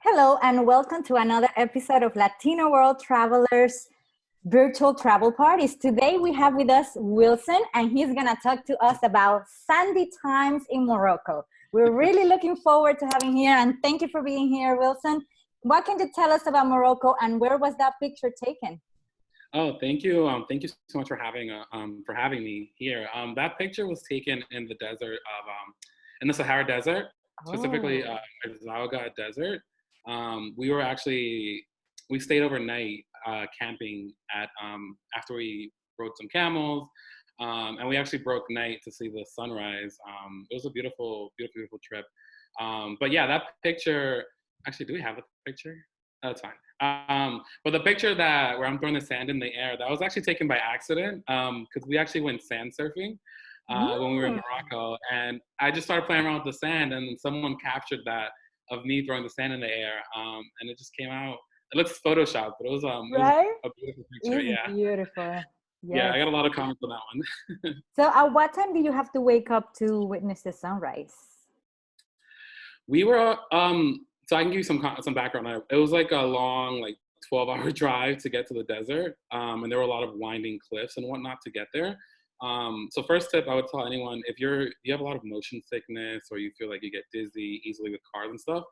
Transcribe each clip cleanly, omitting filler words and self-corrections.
Hello and welcome to another episode of Latino World Travelers virtual travel parties. Today we have with us Wilson and he's going to talk to us about sandy times in Morocco. We're really looking forward to having here and thank you for being here, Wilson. What can you tell us about Morocco and where was that picture taken? Oh, thank you. Thank you so much for having me here. That picture was taken in the desert of in the Sahara Desert, specifically Zauga Desert. We stayed overnight camping at after we rode some camels, and we actually broke night to see the sunrise. It was a beautiful trip. But yeah, that picture. Actually, do we have a picture? Oh, that's fine. But the picture where I'm throwing the sand in the air, that was actually taken by accident because we actually went sand surfing when we were in Morocco, and I just started playing around with the sand, and someone captured that of me throwing the sand in the air, and it just came out. It looks photoshopped, but it was a beautiful picture. It's beautiful. Yes. Yeah, I got a lot of comments on that one. So at what time did you have to wake up to witness the sunrise? We were so I can give you some background. It was like a long 12-hour drive to get to the desert, and there were a lot of winding cliffs and whatnot to get there. So first tip I would tell anyone, if you have a lot of motion sickness or you feel like you get dizzy easily with cars and stuff,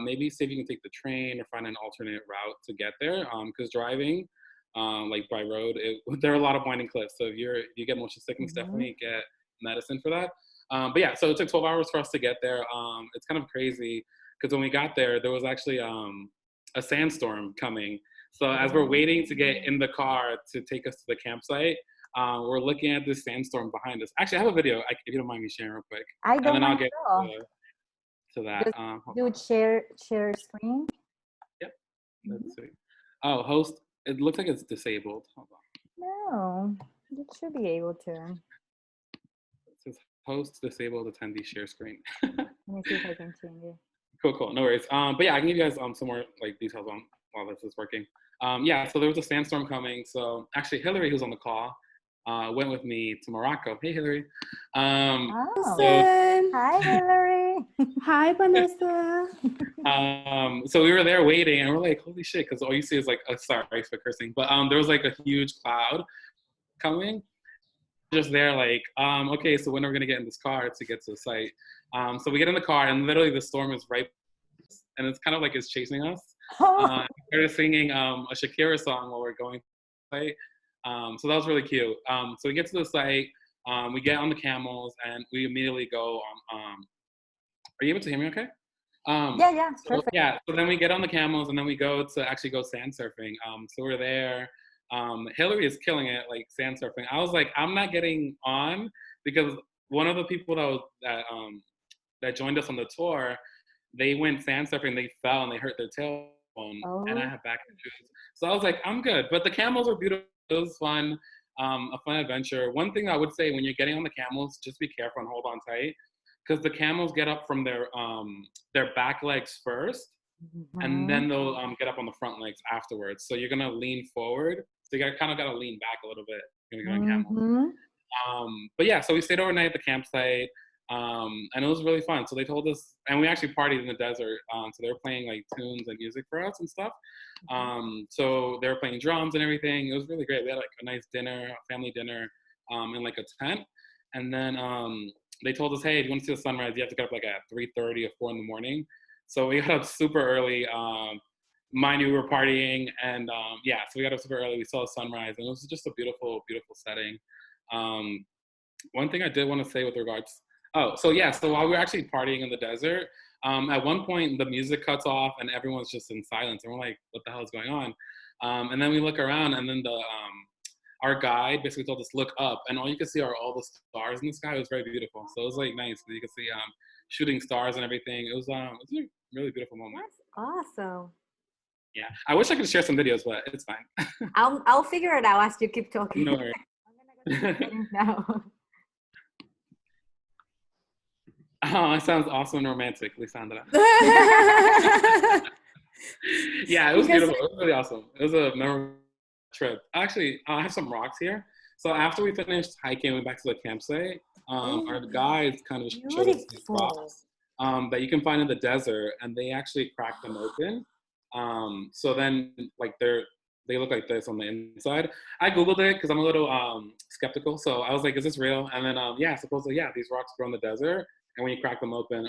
maybe see if you can take the train or find an alternate route to get there. Because driving by road, there are a lot of winding cliffs. So if you get motion sickness, definitely get medicine for that. But yeah, so it took 12 hours for us to get there. It's kind of crazy because when we got there was actually a sandstorm coming. So as we're waiting to get in the car to take us to the campsite, we're looking at this sandstorm behind us. Actually, I have a video, if you don't mind me sharing real quick. And then I'll get to that. Do it share screen? Yep. Let's see. Oh, host, it looks like it's disabled. Hold on. No, it should be able to. It says host disabled attendee share screen. Let me see if I can change it. Cool. No worries. But yeah, I can give you guys some more details on while this is working. Yeah, so there was a sandstorm coming. So actually, Hillary, who's on the call, went with me to Morocco. Hey, Hillary. Hi, Hillary. Hi, Vanessa. So we were there waiting, and we're like, holy shit, because all you see is sorry for cursing, but there was a huge cloud coming. Just there, okay, so when are we gonna get in this car to get to the site? So we get in the car, and literally the storm is right, and it's kind of like it's chasing us. They're singing a Shakira song while we're going to the site. So that was really cute. So we get to the site, we get on the camels, and we immediately go on. Are you able to hear me okay? Yeah, perfect. Yeah, so then we get on the camels, and then we go to actually go sand surfing. So we're there. Hillary is killing it, sand surfing. I was like, I'm not getting on because one of the people that joined us on the tour, they went sand surfing, they fell and they hurt their tailbone, and I have back issues. So I was like, I'm good. But the camels were beautiful. It was fun, a fun adventure. One thing I would say when you're getting on the camels, just be careful and hold on tight, because the camels get up from their back legs first, and then they'll get up on the front legs afterwards. So you're gonna lean forward. So you kind of got to lean back a little bit when you're going camel. But yeah, so we stayed overnight at the campsite, and it was really fun. So they told us, and we actually partied in the desert. So they were playing tunes and music for us and stuff. So they were playing drums and everything. It was really great. We had a nice dinner, a family dinner, in a tent. And then they told us, hey, if you want to see the sunrise, you have to get up at 3:30 or 4 in the morning. So we got up super early. Mind you, we were partying, and so we got up super early. We saw the sunrise, and it was just a beautiful setting. One thing I did want to say with regards, so while we were actually partying in the desert, at one point the music cuts off and everyone's just in silence, and we're like, what the hell is going on? And then we look around, and then our guide basically told us, look up, and all you can see are all the stars in the sky. It was very beautiful. So it was nice. You could see shooting stars and everything. It was a really beautiful moment. That's awesome. Yeah, I wish I could share some videos, but it's fine. I'll figure it out as you keep talking. No worries. I'm gonna go now. Oh, it sounds awesome and romantic, Lisandra. Yeah, it was beautiful. It was really awesome. It was a memorable trip. Actually, I have some rocks here. So after we finished hiking, we went back to the campsite. Our guides kind of showed us these rocks. that you can find in the desert, and they actually crack them open. So then, like, they look like this on the inside. I googled it because I'm a little skeptical. So I was like, "Is this real?" And then, yeah, supposedly, yeah, these rocks grow in the desert, and when you crack them open,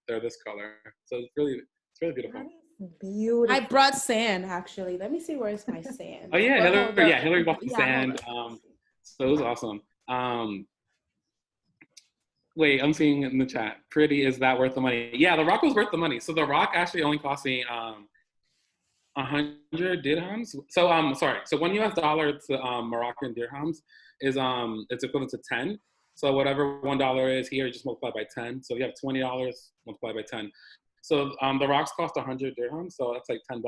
they're this color. So it's really beautiful. Beautiful. I brought sand actually. Let me see where's my sand. Oh yeah, Well, no, Hillary bought some sand. So it was awesome. Wait, I'm seeing in the chat. Pretty, is that worth the money? Yeah, the rock was worth the money. So the rock actually only cost me 100 dirhams. So sorry. So $1 to Moroccan dirhams is it's equivalent to 10. So whatever $1 is here, just multiply by 10. So you have $20 multiplied by 10. So the rocks cost 100 dirhams. So that's like $10.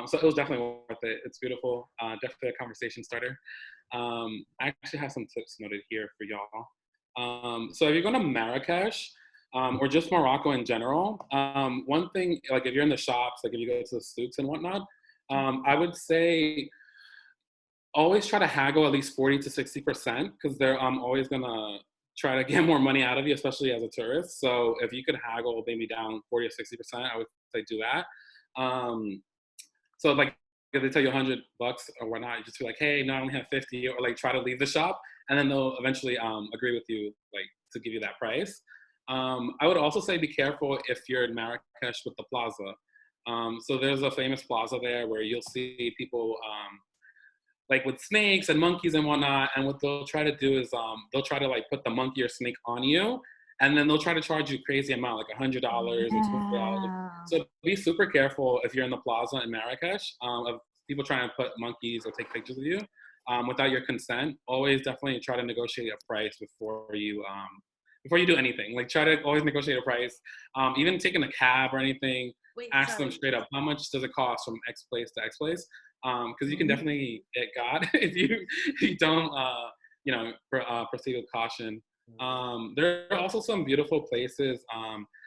So it was definitely worth it. It's beautiful. Definitely a conversation starter. I actually have some tips noted here for y'all. So if you're going to Marrakech, or just Morocco in general, one thing, like if you're in the shops, like if you go to the souks and whatnot, I would say always try to haggle at least 40 to 60% because they're always gonna try to get more money out of you, especially as a tourist. So if you could haggle maybe down 40 or 60%, I would say do that. So like if they tell you $100 or whatnot, you just be like, hey, no, I only have 50, or like try to leave the shop, and then they'll eventually agree with you, like to give you that price. I would also say be careful if you're in Marrakech with the plaza. So there's a famous plaza there where you'll see people like with snakes and monkeys and whatnot. And what they'll try to do is they'll try to like put the monkey or snake on you, and then they'll try to charge you crazy amount, like $100 or $50. So be super careful if you're in the plaza in Marrakech of people trying to put monkeys or take pictures of you without your consent. Always definitely try to negotiate a price before you do anything. Like try to always negotiate a price. Even taking a cab or anything, ask them straight up, how much does it cost from X place to X place? Because you can definitely get got if you don't proceed with caution. There are also some beautiful places.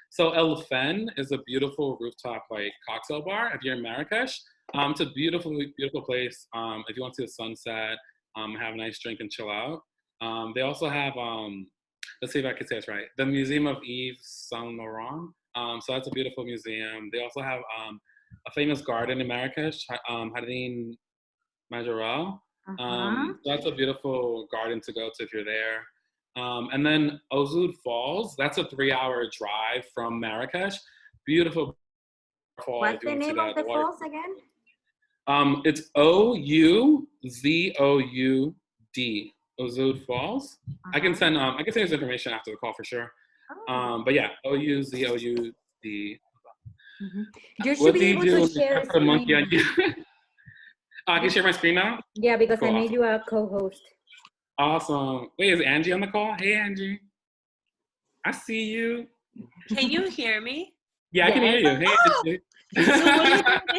So El Fen is a beautiful rooftop like cocktail bar if you're in Marrakech. It's a beautiful place if you want to see the sunset, have a nice drink and chill out. They also have let's see if I can say this right, the Museum of Yves Saint Laurent. So that's a beautiful museum. They also have a famous garden in Marrakech, Hadin Majorelle. So that's a beautiful garden to go to if you're there. And then Ozoud Falls, that's a 3-hour drive from Marrakech. Beautiful falls. What's the name of the falls again? It's Ouzod. Ozoud Falls. I can send this information after the call for sure. But yeah, Ouzod. You should be able to share a screen. I can share my screen now? Yeah, because cool. I made you a co-host. Awesome. Wait, is Angie on the call? Hey, Angie. I see you. Can you hear me? Yeah, I can hear you. Hey, Angie. So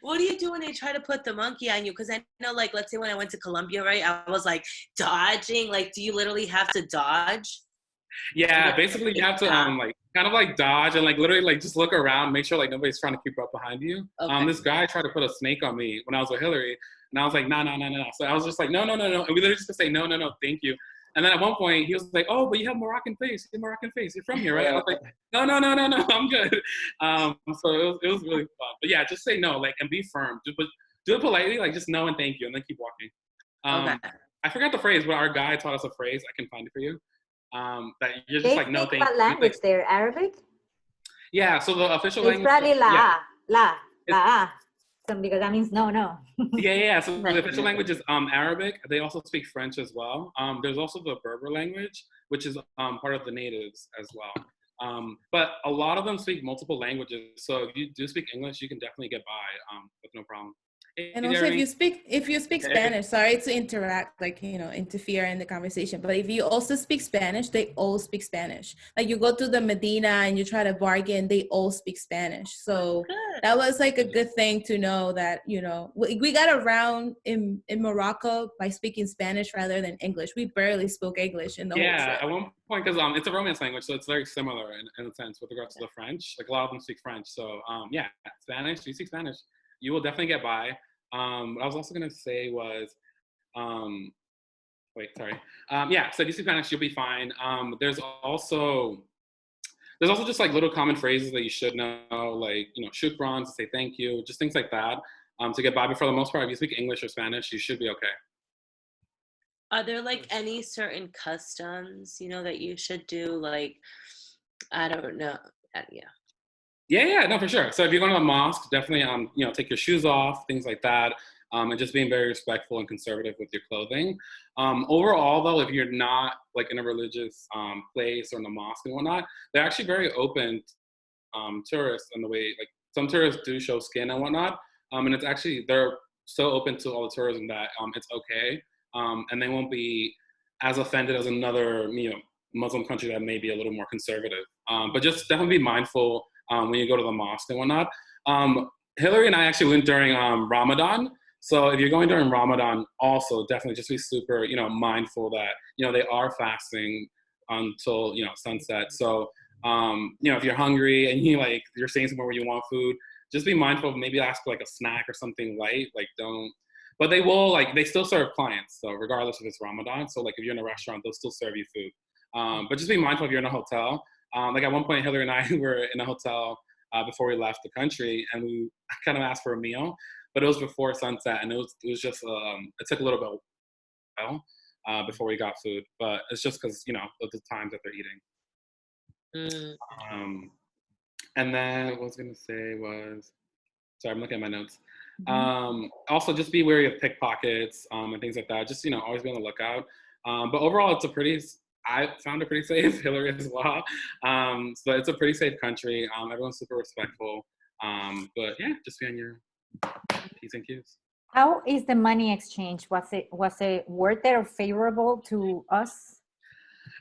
what do you do when they try to put the monkey on you? Because I know, like, let's say when I went to Colombia, right, I was like dodging. Like, do you literally have to dodge? Yeah, basically you have to like kind of like dodge and like literally like just look around, make sure like nobody's trying to keep up behind you. Okay. This guy tried to put a snake on me when I was with Hillary, and I was like, no. So I was just like, no. And we literally just say, no, thank you. And then at one point he was like, oh, but you have Moroccan face. You're Moroccan face. You're from here, right? I was like, no, I'm good. So it was really fun. But yeah, just say no, like, and be firm. Just do it politely, like just no and thank you, and then keep walking. Okay. I forgot the phrase, but our guy taught us a phrase. I can find it for you. That you're just like, no, thank you. What language there? Arabic? Yeah, so the official language. It's probably la. So because that means no. Yeah. So the official language is Arabic. They also speak French as well. There's also the Berber language, which is part of the natives as well. But a lot of them speak multiple languages. So if you do speak English, you can definitely get by with no problem. And also, if you speak Spanish, sorry to interact, like, interfere in the conversation, but if you also speak Spanish, they all speak Spanish. Like you go to the Medina and you try to bargain, they all speak Spanish. So that was like a good thing to know that, we got around in Morocco by speaking Spanish rather than English. We barely spoke English in the whole trip. At one point, because it's a Romance language, so it's very similar in a sense with regards to the French. Like a lot of them speak French. So Spanish, you speak Spanish, you will definitely get by. What I was also going to say was, so if you speak Spanish, you'll be fine. There's also there's also just like little common phrases that you should know, like, you know, shukran to say thank you, just things like that, to get by. But for the most part, if you speak English or Spanish, you should be okay. Are there like any certain customs, you know, that you should do? Like, I don't know. Yeah. Yeah, no, for sure. So if you're going to the mosque, definitely, you know, take your shoes off, things like that, and just being very respectful and conservative with your clothing. Overall, though, if you're not like in a religious place or in the mosque and whatnot, they're actually very open, tourists in the way, like some tourists do show skin and whatnot, and it's actually they're so open to all the tourism that it's okay, and they won't be as offended as another, you know, Muslim country that may be a little more conservative. But just definitely be mindful when you go to the mosque and whatnot. Hillary and I actually went during Ramadan. So if you're going during Ramadan, also definitely just be super, you know, mindful that, you know, they are fasting until, you know, sunset. So, you know, if you're hungry and you're staying somewhere where you want food, just be mindful of maybe ask for like a snack or something light. Like but they will, like, they still serve clients. So regardless if it's Ramadan. So like if you're in a restaurant, they'll still serve you food. But just be mindful if you're in a hotel. Like at one point, Hillary and I were in a hotel before we left the country, and we kind of asked for a meal, but it was before sunset, and it was just it took a little bit before we got food, but it's just because, you know, of the times that they're eating. And then what I was gonna say was, sorry, I'm looking at my notes. Also, just be wary of pickpockets and things like that. Just, you know, always be on the lookout. But overall, I found it pretty safe. Hillary as well. So it's a pretty safe country. Everyone's super respectful. But yeah, just be on your P's and Q's. How is the money exchange? Was it worth it or favorable to us?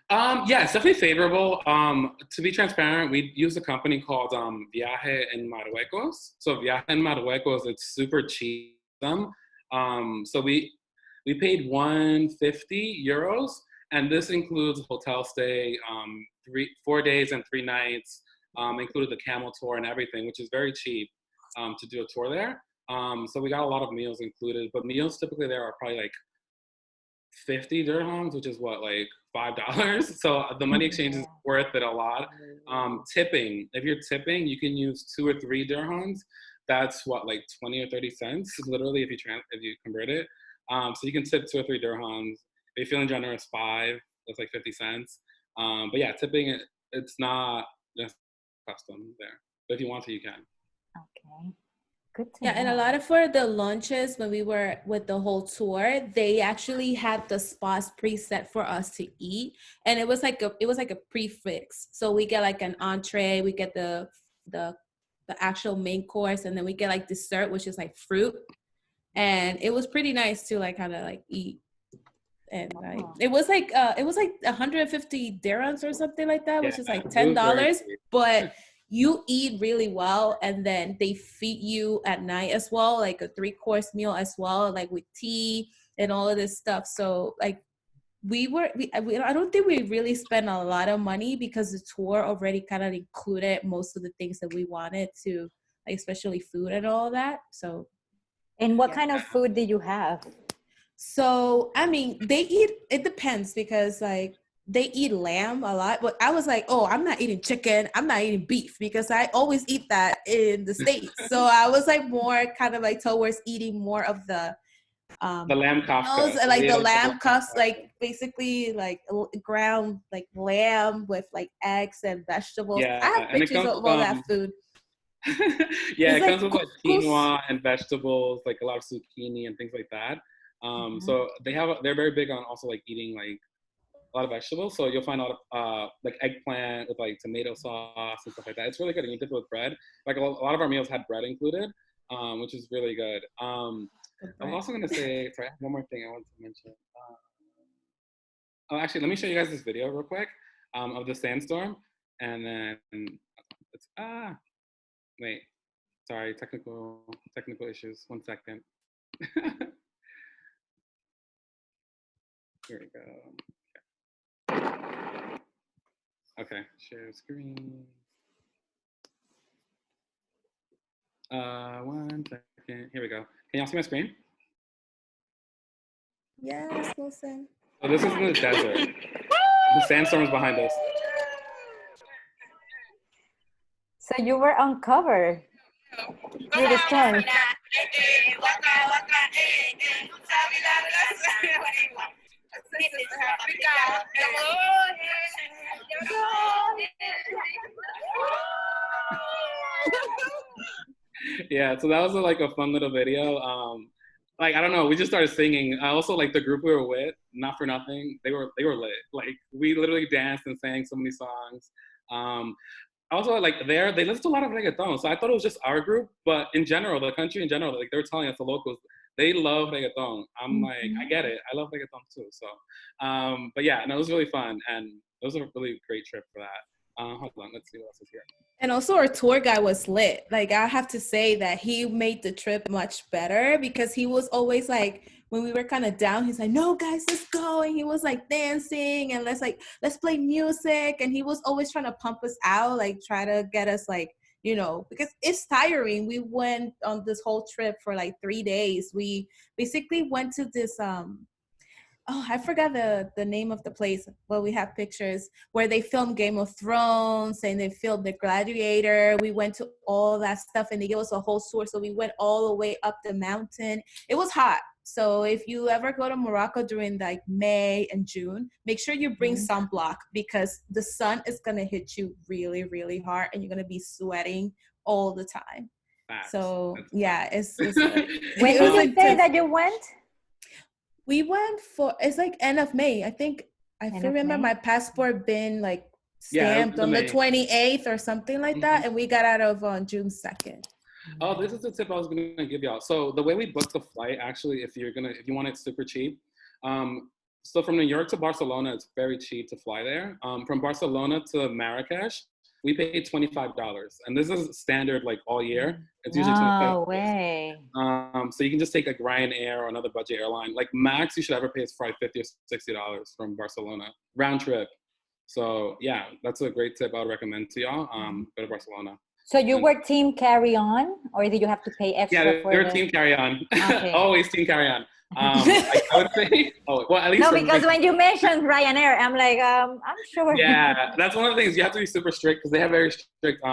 Yeah, it's definitely favorable. To be transparent, we use a company called Viaje en Marruecos. So Viaje en Marruecos, it's super cheap. So we paid 150 euros, and this includes hotel stay, 4 days and 3 nights, included the camel tour and everything, which is very cheap to do a tour there. So we got a lot of meals included, but meals typically there are probably like 50 dirhams, which is what, like $5. So the money exchange is worth it a lot. Tipping, if you're tipping, you can use 2 or 3 dirhams. That's what, like 20 or 30 cents, literally, if you convert it. So you can tip 2 or 3 dirhams. If you're feeling generous, 5, that's like 50 cents. But yeah, tipping, it's not just custom there. But if you want to, you can. Okay. Good to Yeah, know. and a lot of for the lunches when we were with the whole tour, they actually had the spots preset for us to eat, and it was like a prefix. So we get like an entree, we get the actual main course, and then we get like dessert, which is like fruit, and it was pretty nice to like kind of like eat. And like it was like 150 dirhams or something like that, which is like $10, but you eat really well, and then they feed you at night as well, like a 3-course meal as well, like with tea and all of this stuff. So like I don't think we really spent a lot of money because the tour already kind of included most of the things that we wanted to, like especially food and all of that. So And what kind of food did you have? So, I mean, it depends because like they eat lamb a lot, but I was like, oh, I'm not eating chicken. I'm not eating beef because I always eat that in the States. So I was like more kind of like towards eating more of the lamb kafta. like the lamb cuffs, like basically like ground like lamb with like eggs and vegetables. Yeah, I have and it pictures comes of all that food. yeah, It's it comes like with like quinoa and vegetables, like a lot of zucchini and things like that. So they're very big on also like eating like a lot of vegetables. So you'll find a lot of like eggplant with like tomato sauce and stuff like that. It's really good. And you dip it with bread. Like a lot of our meals had bread included, which is really good. I was also gonna say, sorry, I have one more thing I want to mention. Actually, let me show you guys this video real quick of the sandstorm, and then it's wait, sorry, technical issues. 1 second. Here we go. Okay, share screen. 1 second. Here we go. Can y'all see my screen? Yes, listen. So this is in the desert. The sandstorm is behind us. So you were uncovered through the storm. Yeah, so that was like a fun little video. Like I don't know, we just started singing. I also like the group we were with, not for nothing. They were lit. Like we literally danced and sang so many songs. Also like they listen to a lot of reggaeton, so I thought it was just our group, but in general, the country in general, like they were telling us, the locals, they love reggaeton. I'm like, I get it. I love reggaeton too. So, but yeah, no, it was really fun, and it was a really great trip for that. Hold on, let's see what else is here. And also our tour guide was lit. Like I have to say that he made the trip much better because he was always like, when we were kind of down, he's like, no guys, let's go. And he was like dancing and let's play music. And he was always trying to pump us out, like try to get us like, you know, because it's tiring. We went on this whole trip for like 3 days. We basically went to this, I forgot the name of the place, but we have pictures where they filmed Game of Thrones and they filmed The Gladiator. We went to all that stuff and they gave us a whole tour. So we went all the way up the mountain. It was hot. So if you ever go to Morocco during like May and June, make sure you bring sunblock because the sun is going to hit you really, really hard and you're going to be sweating all the time. Facts. So yeah, it's When did you say that you went? We went for, it's like end of May. I think, I remember my passport been like stamped on the 28th or something like that. And we got out of on June 2nd. Oh, this is the tip I was gonna give y'all. So the way we booked the flight, actually, if you want it super cheap, so from New York to Barcelona, it's very cheap to fly there. From Barcelona to Marrakech, we paid $25, and this is standard like all year. It's usually $25. No way. So you can just take like Ryanair or another budget airline. Like max you should ever pay is probably $50 or $60 from Barcelona round trip. So yeah, that's a great tip I would recommend to y'all. Go to Barcelona. So you were team carry on, or did you have to pay extra? Yeah, they're team carry on. Okay. Always team carry on. I would say, at least. No, because when you mentioned Ryanair, I'm like, I'm sure. Yeah, that's one of the things. You have to be super strict because they have very strict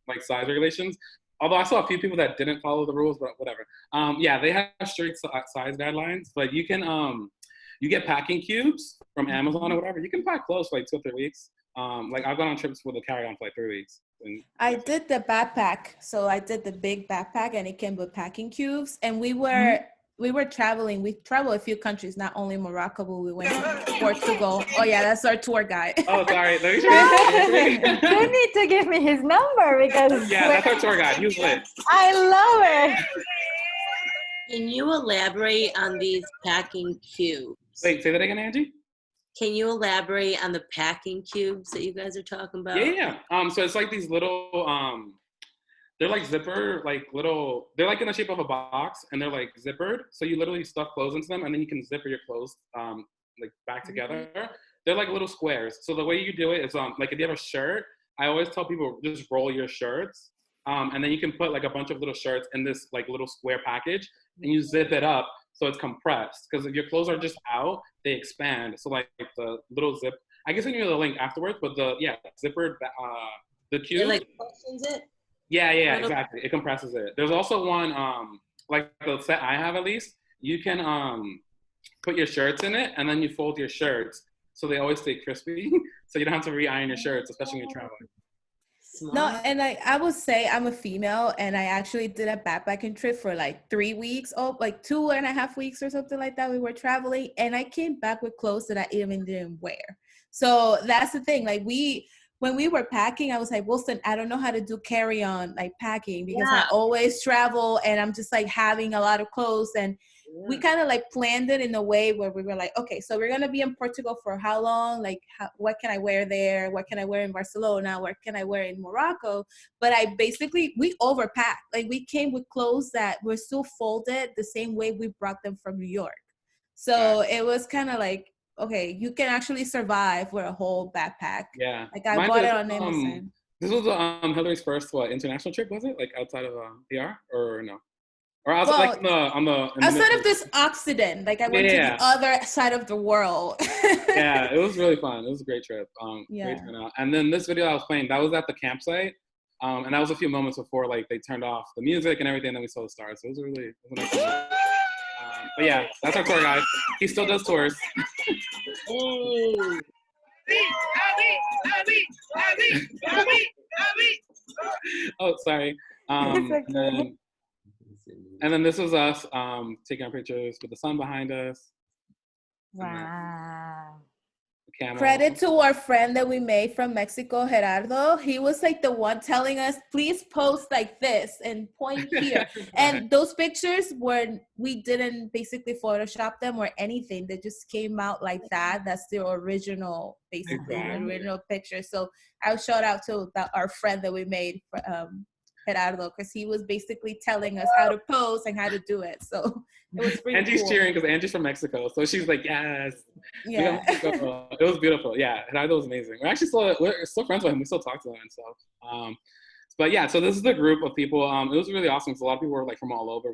like size regulations. Although I saw a few people that didn't follow the rules, but whatever. Yeah, they have strict size guidelines, but you can you get packing cubes from Amazon or whatever. You can pack clothes for like 2 or 3 weeks. Like I've gone on trips with a carry-on for like 3 weeks. I did the backpack. So I did the big backpack and it came with packing cubes. And we were traveling. We traveled a few countries, not only Morocco, but we went to Portugal. Oh yeah, that's our tour guide. Oh, sorry. You need to give me his number because that's our tour guide. He's lit. I love it. Can you elaborate on these packing cubes? Wait, say that again, Angie? Can you elaborate on the packing cubes that you guys are talking about? Yeah. So it's like these little, they're like zipper, like little, they're like in the shape of a box and they're like zippered. So you literally stuff clothes into them and then you can zipper your clothes like back together. They're like little squares. So the way you do it is like if you have a shirt, I always tell people just roll your shirts. And then you can put like a bunch of little shirts in this like little square package and you zip it up so it's compressed. Because if your clothes are just out, they expand. So like the little zip, I can send you the link afterwards, but zippered, the cube. It like functions it? Yeah, exactly. It compresses it. There's also one, like the set I have at least, you can put your shirts in it and then you fold your shirts so they always stay crispy. So you don't have to re-iron your shirts, especially when you're traveling. Smart. No, and I would say I'm a female and I actually did a backpacking trip for like 3 weeks, like 2.5 weeks or something like that. We were traveling and I came back with clothes that I even didn't wear. So that's the thing. Like when we were packing, I was like, Wilson, I don't know how to do carry-on like packing because I always travel and I'm just like having a lot of clothes. And we kind of like planned it in a way where we were like, okay, so we're going to be in Portugal for how long? Like, what can I wear there? What can I wear in Barcelona? What can I wear in Morocco? But we overpacked. Like we came with clothes that were still folded the same way we brought them from New York. So it was kind of like, okay, you can actually survive with a whole backpack. Yeah. Like I bought it on Amazon. This was Hillary's first international trip, was it? Like outside of PR or no? Or outside, outside of this Occident, like I went to the other side of the world. Yeah, it was really fun. It was a great trip. Great turnout. And then this video I was playing, that was at the campsite. And that was a few moments before like they turned off the music and everything, and then we saw the stars. So it was a nice moment. But yeah, that's our tour guide. He still does tours. Oh, sorry. And then this was us taking our pictures with the sun behind us. Wow. Camel. Credit to our friend that we made from Mexico, Gerardo. He was like the one telling us, please post like this and point here. And those pictures we didn't basically Photoshop them or anything. They just came out like that. That's the original, basically, the original picture. So I'll shout out to our friend that we made, Gerardo, because he was basically telling us how to pose and how to do it. So it was pretty Angie's cool. cheering because Angie's from Mexico. So she's like, yes. Yeah. It was beautiful. Yeah, Gerardo was amazing. We're still friends with him. We still talk to him and stuff. But yeah, so this is the group of people. It was really awesome because a lot of people were like from all over.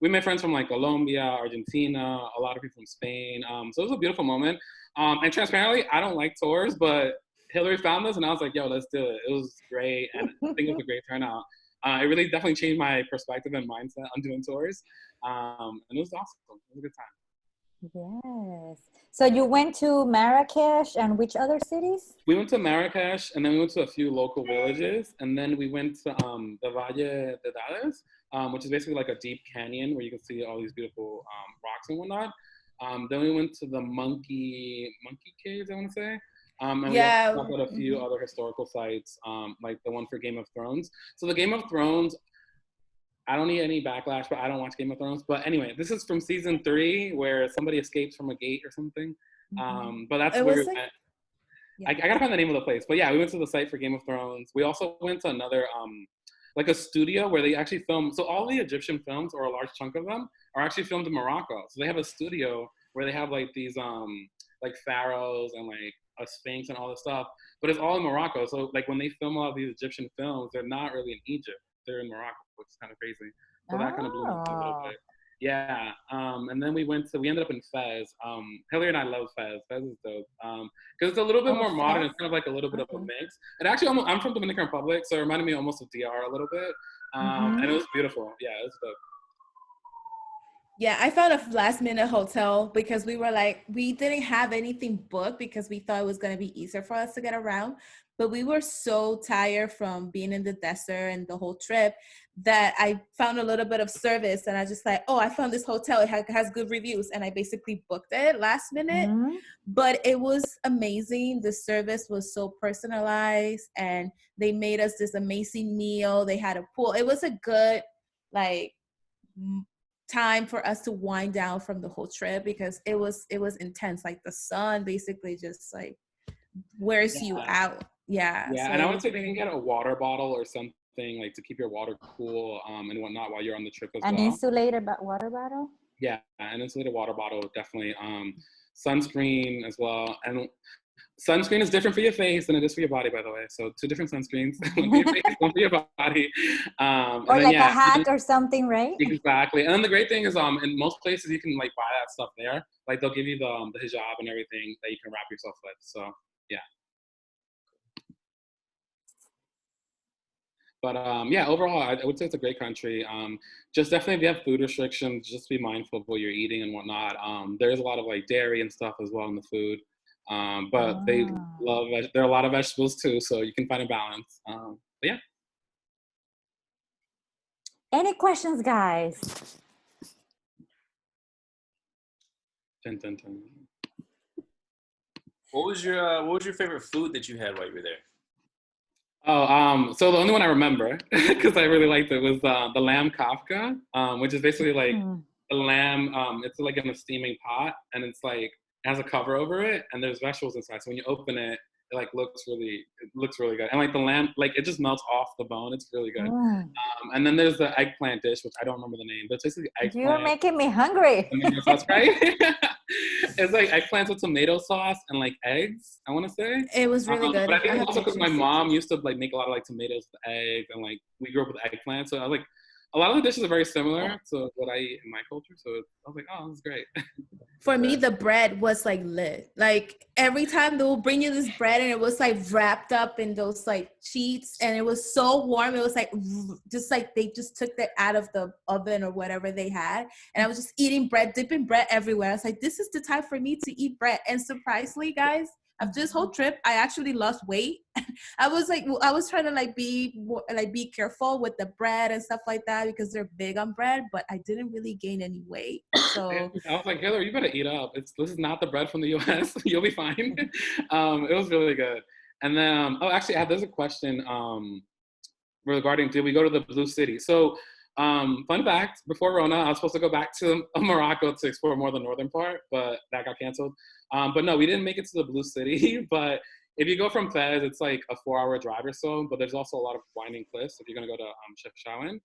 We made friends from like Colombia, Argentina, a lot of people from Spain. So it was a beautiful moment. And transparently, I don't like tours, but Hillary found us and I was like, yo, let's do it. It was great. And I think it was a great turnout. It really definitely changed my perspective and mindset on doing tours. And it was awesome. It was a good time. Yes. So you went to Marrakech and which other cities? We went to Marrakech and then we went to a few local villages. And then we went to the Valle de Dades, which is basically like a deep canyon where you can see all these beautiful rocks and whatnot. Then we went to the monkey caves, I want to say. And we also talked about a few other historical sites, like the one for Game of Thrones. So the Game of Thrones, I don't need any backlash, but I don't watch Game of Thrones. But anyway, this is from season 3 where somebody escapes from a gate or something. But that's where we went. I gotta find the name of the place. But yeah, we went to the site for Game of Thrones. We also went to another, like a studio where they actually film. So all the Egyptian films, or a large chunk of them, are actually filmed in Morocco. So they have a studio where they have like these like pharaohs and like a sphinx and all this stuff. But it's all in Morocco. So like when they film a lot of these Egyptian films, they're not really in Egypt. They're in Morocco, which is kind of crazy. So that kind of blew me a little bit. Yeah. And then we ended up in Fez. Hillary and I love Fez. Fez is dope. Because it's a little bit more modern. It's kind of like a little bit of a mix. And actually, I'm from Dominican Republic, so it reminded me almost of DR a little bit. And it was beautiful. Yeah, it was dope. Yeah, I found a last minute hotel because we were like, we didn't have anything booked because we thought it was going to be easier for us to get around. But we were so tired from being in the desert and the whole trip that I found a little bit of service. And I just like, oh, I found this hotel. It has good reviews. And I basically booked it last minute. But it was amazing. The service was so personalized. And they made us this amazing meal. They had a pool. It was a good, like, time for us to wind down from the whole trip because it was intense. Like the sun basically just like wears you out. Yeah. So and I would say you can get a water bottle or something like to keep your water cool and whatnot while you're on the trip as well. An insulated water bottle? Yeah, an insulated water bottle, definitely. Sunscreen as well. And sunscreen is different for your face than it is for your body, by the way. So 2 different sunscreens, one for your face, one for your body. Or like a hat or something, right? Exactly. And then the great thing is in most places you can like buy that stuff there. Like they'll give you the hijab and everything that you can wrap yourself with. So yeah. But yeah, overall, I would say it's a great country. Just definitely if you have food restrictions, just be mindful of what you're eating and whatnot. There's a lot of like dairy and stuff as well in the food. But they love, there are a lot of vegetables too, so you can find a balance. But yeah. Any questions, guys? Dun, dun, dun. What was your favorite food that you had while you were there? Oh, so the only one I remember, because I really liked it, was the lamb kafka, which is basically like the lamb. It's like in a steaming pot, and it's like it has a cover over it, and there's vegetables inside. So when you open it, it like looks really good, and like the lamb, like it just melts off the bone. It's really good. And then there's the eggplant dish, which I don't remember the name, but it's basically eggplant. You're making me hungry. Sauce, right? It's like eggplants with tomato sauce and like eggs, I want to say. It was really good. But I think it's also because my mom used to like make a lot of like tomatoes with eggs, and like we grew up with eggplants, so I was like, a lot of the dishes are very similar to what I eat in my culture. So I was like, oh, this is great. For me, the bread was like lit. Like every time they will bring you this bread and it was like wrapped up in those like sheets and it was so warm. It was like just like they just took that out of the oven or whatever they had. And I was just eating bread, dipping bread everywhere. I was like, this is the time for me to eat bread. And surprisingly, guys, after this whole trip, I actually lost weight. I was trying to be careful with the bread and stuff like that because they're big on bread, but I didn't really gain any weight. So I was like, Hillary, you better eat up. This is not the bread from the U.S. You'll be fine. It was really good. And then, actually, there's a question regarding did we go to the Blue City? So, fun fact: before Rona, I was supposed to go back to Morocco to explore more of the northern part, but that got canceled. But no, we didn't make it to the Blue City. But if you go from Fez, it's like a 4-hour drive or so. But there's also a lot of winding cliffs if you're gonna go to Chefchaouen,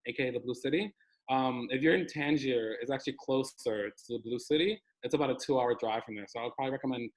aka the Blue City. If you're in Tangier, it's actually closer to the Blue City. It's about a 2-hour drive from there. So I would probably recommend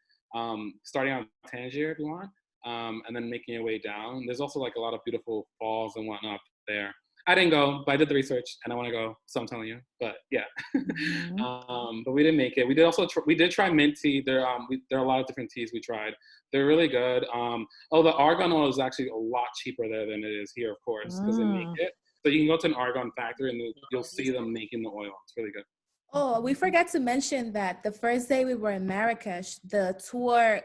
starting out Tangier if you want, and then making your way down. There's also like a lot of beautiful falls and whatnot there. I didn't go, but I did the research and I want to go, so I'm telling you. But yeah, but we didn't make it. We did also we did try mint tea. There are a lot of different teas we tried. They're really good. The argan oil is actually a lot cheaper there than it is here, of course, because they make it. So you can go to an argan factory and you'll see them making the oil. It's really good. Oh, we forgot to mention that the first day we were in Marrakech, the tour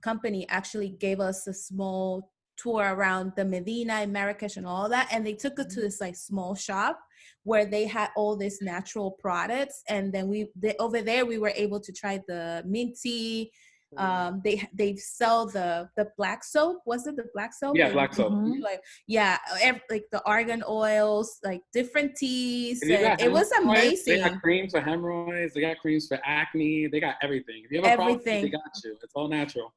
company actually gave us a small tour around the Medina and Marrakech and all that. And they took us to this like small shop where they had all these natural products. And then over there, we were able to try the mint tea. They sell the black soap. Was it the black soap? Yeah, black soap. Like like the argan oils, like different teas. And it was amazing. They got creams for hemorrhoids. They got creams for acne. They got everything. If you have a problem, they got you. It's all natural.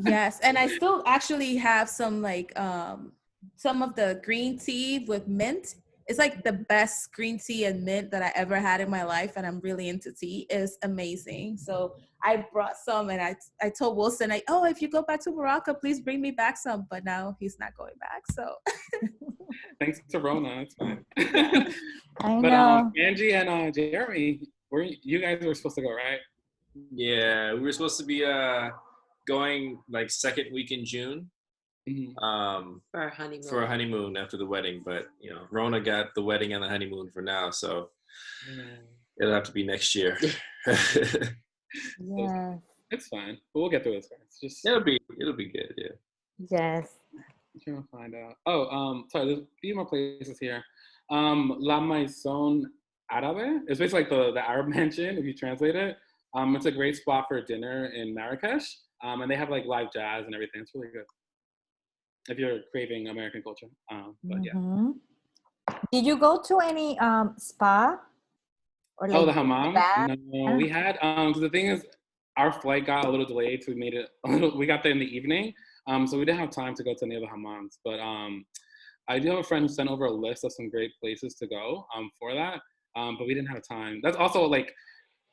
Yes, and I still actually have some like some of the green tea with mint. It's like the best green tea and mint that I ever had in my life, and I'm really into tea. It's amazing. So I brought some, and I told Wilson, if you go back to Morocco, please bring me back some. But now he's not going back. So thanks to Rona, it's fine. I know. Angie and Jeremy, you guys were supposed to go, right? Yeah, we were supposed to be going like second week in June. For a honeymoon after the wedding, but Rona got the wedding and the honeymoon for now, so it'll have to be next year. Yeah, it's fine, but we'll get through this, guys. It'll be good. Yeah. Yes. I'm trying to find out. Sorry, there's a few more places here. La Maison Árabe. It's basically like the Arab mansion if you translate it. It's a great spot for dinner in Marrakech, and they have like live jazz and everything. It's really good if you're craving American culture. But yeah. Did you go to any spa? Or like the hammam? No, we had, because the thing is, our flight got a little delayed, so we got there in the evening, so we didn't have time to go to any of the hammams. But I do have a friend who sent over a list of some great places to go for that, but we didn't have time. That's also like,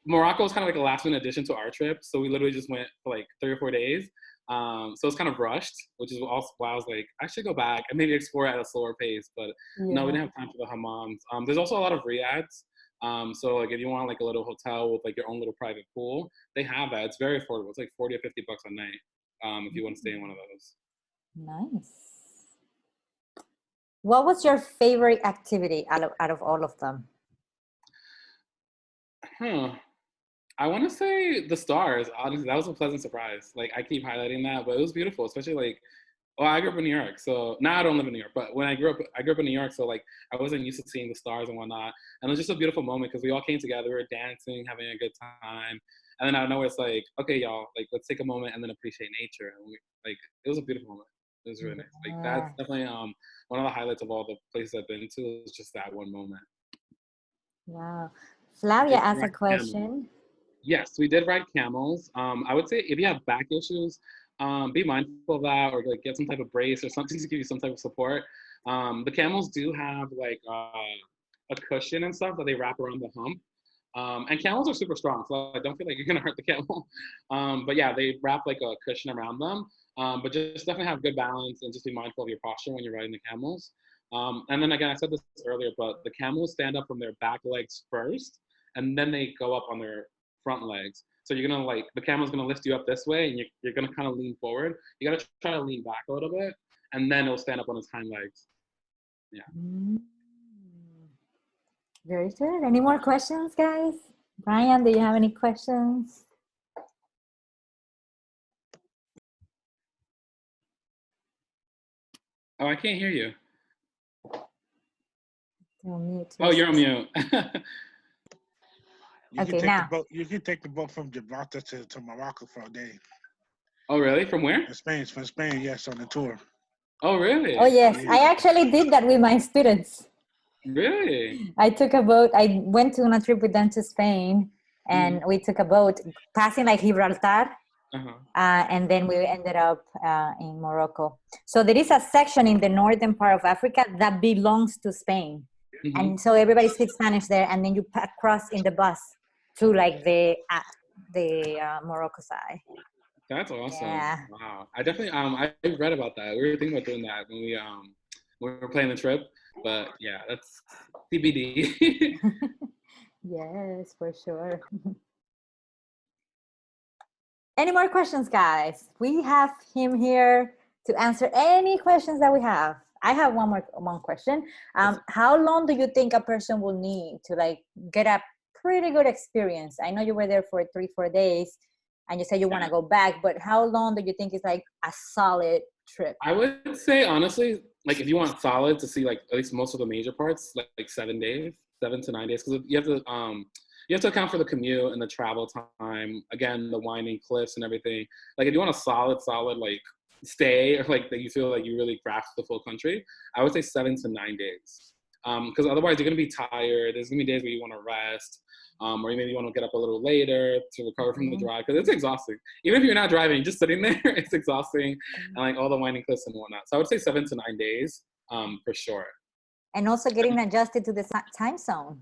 Morocco was kind of like a last minute addition to our trip, so we literally just went for like 3 or 4 days. So it's kind of rushed, which is also why I was like, I should go back and maybe explore at a slower pace. But no, we didn't have time for the hammams. There's also a lot of riads. So like if you want like a little hotel with like your own little private pool, they have that. It's very affordable. It's like $40 or $50 a night if you want to stay in one of those. Nice. What was your favorite activity out of all of them? I want to say the stars. Honestly, that was a pleasant surprise. Like I keep highlighting that, but it was beautiful, especially like, I grew up in New York, so now I don't live in New York. But when I grew up in New York, so like I wasn't used to seeing the stars and whatnot. And it was just a beautiful moment because we all came together, we were dancing, having a good time, and then out of nowhere it's like, okay, y'all, like let's take a moment and then appreciate nature. And it was a beautiful moment. It was really nice. Like that's definitely one of the highlights of all the places I've been to is just that one moment. Wow. Flavia asked a question. Yes, we did ride camels. I would say if you have back issues, be mindful of that, or like get some type of brace or something to give you some type of support. The camels do have like a cushion and stuff that they wrap around the hump. And camels are super strong, so I don't feel like you're gonna hurt the camel. But yeah, they wrap like a cushion around them. But just definitely have good balance and just be mindful of your posture when you're riding the camels. And then again, I said this earlier, but the camels stand up from their back legs first, and then they go up on their front legs. So you're gonna like the camel's gonna lift you up this way, and you're gonna kind of lean forward. You gotta try to lean back a little bit, and then it'll stand up on its hind legs. Yeah. Very good. Any more questions, guys? Brian, do you have any questions? Oh, I can't hear you. You're on mute. Oh, you're on mute. You can take the boat from Gibraltar to Morocco for a day. Oh, really? From where? From Spain, yes, on the tour. Oh, really? Oh, yes. I actually did that with my students. Really? I took a boat. I went on a trip with them to Spain, and we took a boat passing like Gibraltar. And then we ended up in Morocco. So there is a section in the northern part of Africa that belongs to Spain. And so everybody speaks Spanish there, and then you cross in the bus to like the Morocco side. That's awesome. Yeah. Wow. I definitely I read about that. We were thinking about doing that when we were planning the trip. But yeah, that's TBD. Yes, for sure. Any more questions, guys? We have him here to answer any questions that we have. I have one question. How long do you think a person will need to like get a pretty good experience? I know you were there for 3-4 days, and you said you want to go back, but how long do you think is like a solid trip? I would say honestly, like if you want solid to see like at least most of the major parts, like 7 days, 7 to 9 days, because you have to account for the commute and the travel time. Again, the winding cliffs and everything. Like if you want a solid like stay, or like that you feel like you really grasp the full country, I would say 7 to 9 days. Because otherwise you're gonna be tired. There's gonna be days where you want to rest, or maybe you want to get up a little later to recover from the drive, because it's exhausting. Even if you're not driving, just sitting there, it's exhausting, and like all the winding cliffs and whatnot. So I would say 7 to 9 days, for sure. And also getting adjusted to the time zone.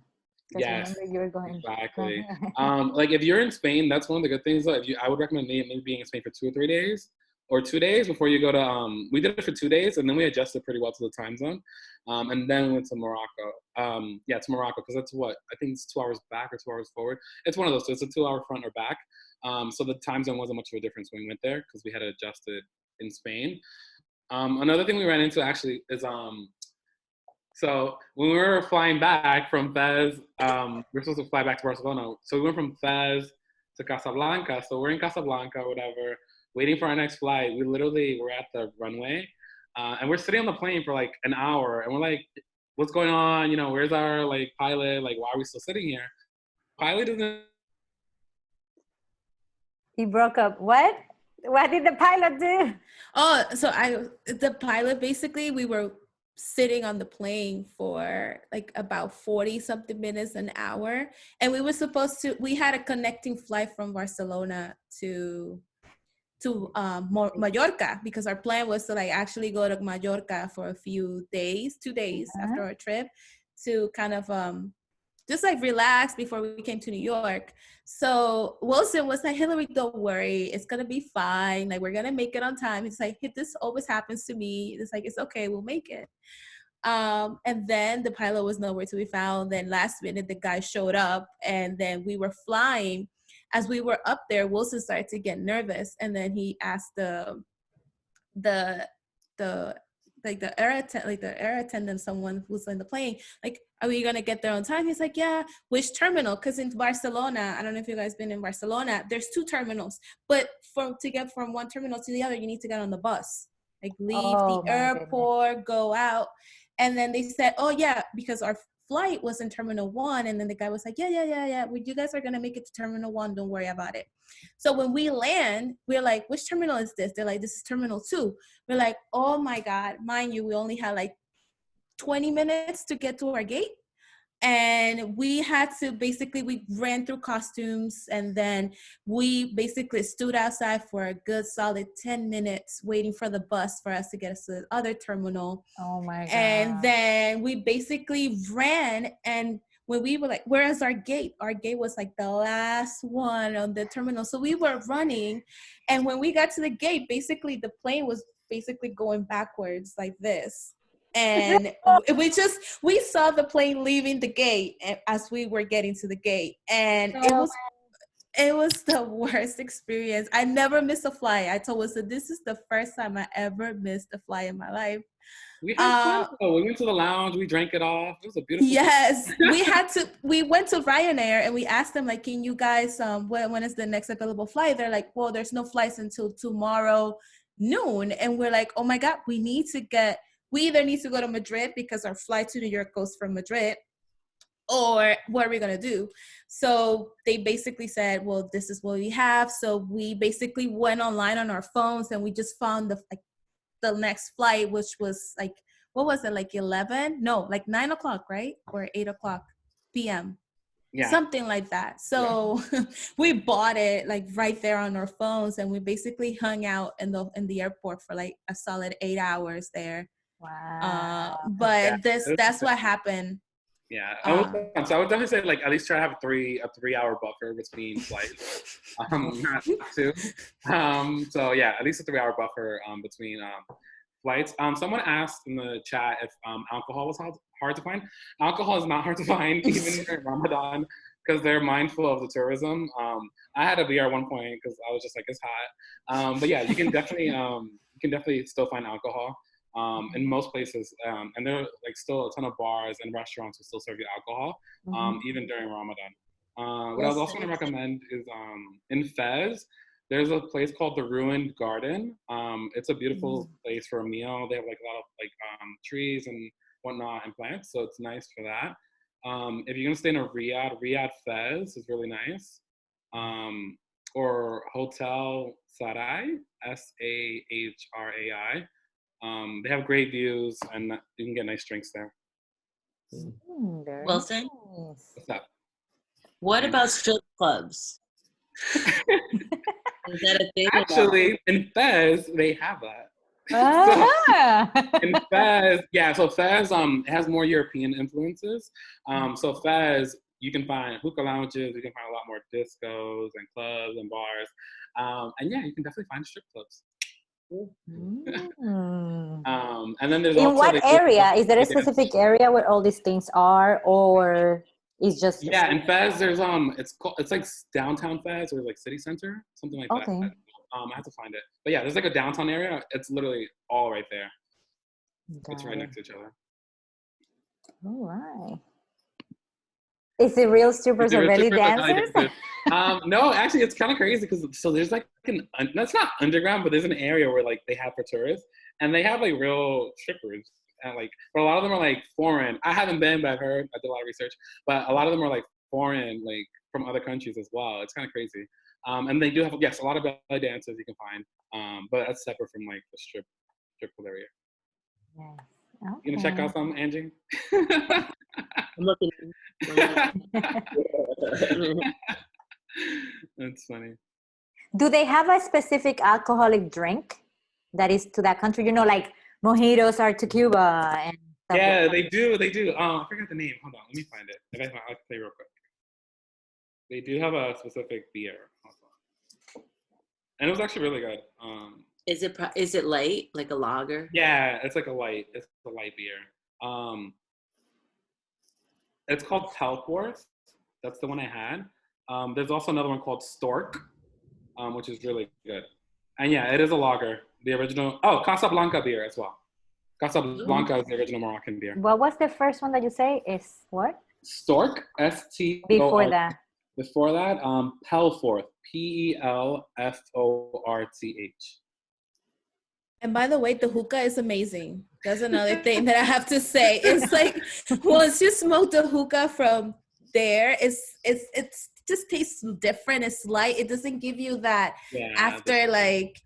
Yes, you're going exactly. Like if you're in Spain, that's one of the good things. Though, I would recommend maybe being in Spain for 2 or 3 days, or 2 days before you go to. We did it for 2 days, and then we adjusted pretty well to the time zone, and then we went to Morocco. To Morocco, because that's what I think it's 2 hours back or 2 hours forward. It's one of those. So it's a 2-hour front or back. So the time zone wasn't much of a difference when we went there because we had it adjusted in Spain. Another thing we ran into actually is So when we were flying back from Fez, we're supposed to fly back to Barcelona. So we went from Fez to Casablanca. So we're in Casablanca, whatever, waiting for our next flight. We literally were at the runway, and we're sitting on the plane for like an hour, and we're like, "What's going on? You know, where's our like pilot? Like, why are we still sitting here?" Pilot doesn't. He broke up. What? What did the pilot do? Oh, so the pilot, basically, we were sitting on the plane for like about 40 something minutes, an hour, and we had a connecting flight from Barcelona to Mallorca, because our plan was to like actually go to Mallorca for a few days, 2 days after our trip, to kind of just like relax before we came to New York. So Wilson was like, "Hillary, don't worry, it's gonna be fine. Like, we're gonna make it on time." It's like, this always happens to me. It's like, it's okay, we'll make it. And then the pilot was nowhere to be found. Then last minute, the guy showed up, and then we were flying. As we were up there, Wilson started to get nervous, and then he asked the air attendant, someone who's in the plane, like, "Are we gonna get there on time?" He's like, "Yeah." "Which terminal?" Because in Barcelona, I don't know if you guys been in Barcelona, there's 2 terminals, but to get from one terminal to the other, you need to get on the bus, like leave the airport, go out. And then they said, "Oh yeah," because our flight was in Terminal 1, and then the guy was like, yeah, you guys are gonna make it to Terminal 1, don't worry about it. So when we land, we're like, "Which terminal is this?" They're like, "This is Terminal 2. We're like, "Oh my God," mind you, we only had like 20 minutes to get to our gate. And we ran through costumes, and then we basically stood outside for a good solid 10 minutes waiting for the bus for us to get us to the other terminal. Oh my God. And then we basically ran, and when we were like, "Where's our gate?" Our gate was like the last one on the terminal. So we were running, and when we got to the gate, basically the plane was basically going backwards like this. And we saw the plane leaving the gate as we were getting to the gate, and it was the worst experience. I never missed a flight. I told us that this is the first time I ever missed a flight in my life. We had fun though. We went to the lounge, we drank it off. It was a beautiful Yes, we went to Ryanair and we asked them, like, can you guys, when is the next available flight? They're like, well, there's no flights until tomorrow noon. And we're like, oh my God, we either need to go to Madrid because our flight to New York goes from Madrid, or what are we going to do? So they basically said, well, this is what we have. So we basically went online on our phones and we just found the next flight, which was like, what was it, like 11? No, like 9 o'clock, right? Or 8 o'clock p.m. Yeah. Something like that. So we bought it like right there on our phones, and we basically hung out in the airport for like a solid 8 hours there. Wow. But that's what happened. Yeah, so I would definitely say, like, at least try to have a 3-hour buffer between flights. Not two. So yeah, at least a 3-hour buffer between flights. Someone asked in the chat if alcohol was hard to find. Alcohol is not hard to find even during Ramadan because they're mindful of the tourism. I had a beer at one point because I was just like, it's hot. But yeah, you can definitely still find alcohol. In most places, and there are like still a ton of bars and restaurants who still serve you alcohol, even during Ramadan. What I was also going to recommend is in Fez, there's a place called the Ruined Garden. It's a beautiful place for a meal. They have like a lot of like trees and whatnot and plants, so it's nice for that. If you're gonna stay in a Riyadh Fez is really nice. Or Hotel Sarai, Sahrai. They have great views and you can get nice drinks there. Wilson? Nice. What's up? What about strip clubs? Is that a thing? Actually, in Fez, they have that. So, in Fez, so Fez it has more European influences. So Fez, you can find hookah lounges, you can find a lot more discos and clubs and bars. And yeah, you can definitely find strip clubs. And then there's in what area? Is there a specific area where all these things are, or is just in Fez there's it's like downtown Fez or like city center, something like that. I have to find it, but yeah, there's like a downtown area. It's literally all right there. It's right next to each other. All right. Is it real strippers or belly dancers? No, actually, it's kind of crazy because there's like that's not underground, but there's an area where like they have for tourists, and they have like real strippers, and like, but a lot of them are like foreign. I haven't been, but I've heard. I did a lot of research, but a lot of them are like foreign, like from other countries as well. It's kind of crazy. And they do have a lot of belly dancers you can find, but that's separate from like the strip club area. Yes. Okay. You gonna check out some, Angie? I'm looking. That's funny. Do they have a specific alcoholic drink that is to that country? You know, like mojitos are to Cuba and stuff. Yeah, like they do. I forgot the name. Hold on, let me find it. I'll play real quick. They do have a specific beer. And it was actually really good. Is it light, like a lager? Yeah, it's a light beer. It's called Pelforth. That's the one I had. There's also another one called Stork, which is really good. And yeah, it is a lager. The original. Oh, Casablanca beer as well. Casablanca is the original Moroccan beer. What was the first one that you say? Is what? Stork, S-T. Before that. Before that, Pelforth, Pelforth. And by the way, the hookah is amazing. That's another thing that I have to say. It's like once you smoke the hookah from there, it just tastes different. It's light. It doesn't give you that after like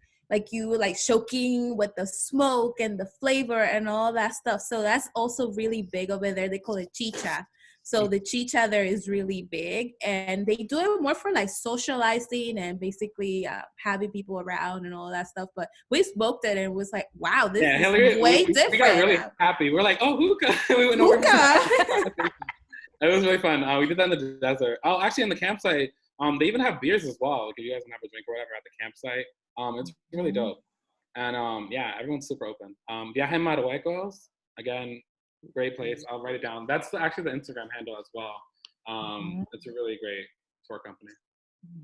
you like choking with the smoke and the flavor and all that stuff. So that's also really big over there. They call it chicha. So the chicha there is really big, and they do it more for like socializing and basically having people around and all that stuff. But we smoked it and it was like, wow, this is way different. We got really happy. We're like, oh, hookah. We went over. Hookah. It was really fun. We did that in the desert. Oh, actually, in the campsite, they even have beers as well. Like if you guys want to have a drink or whatever at the campsite, it's really dope. And yeah, everyone's super open. Viaje Marruecos. Again, great place. I'll write it down. That's actually the Instagram handle as well. It's a really great tour company.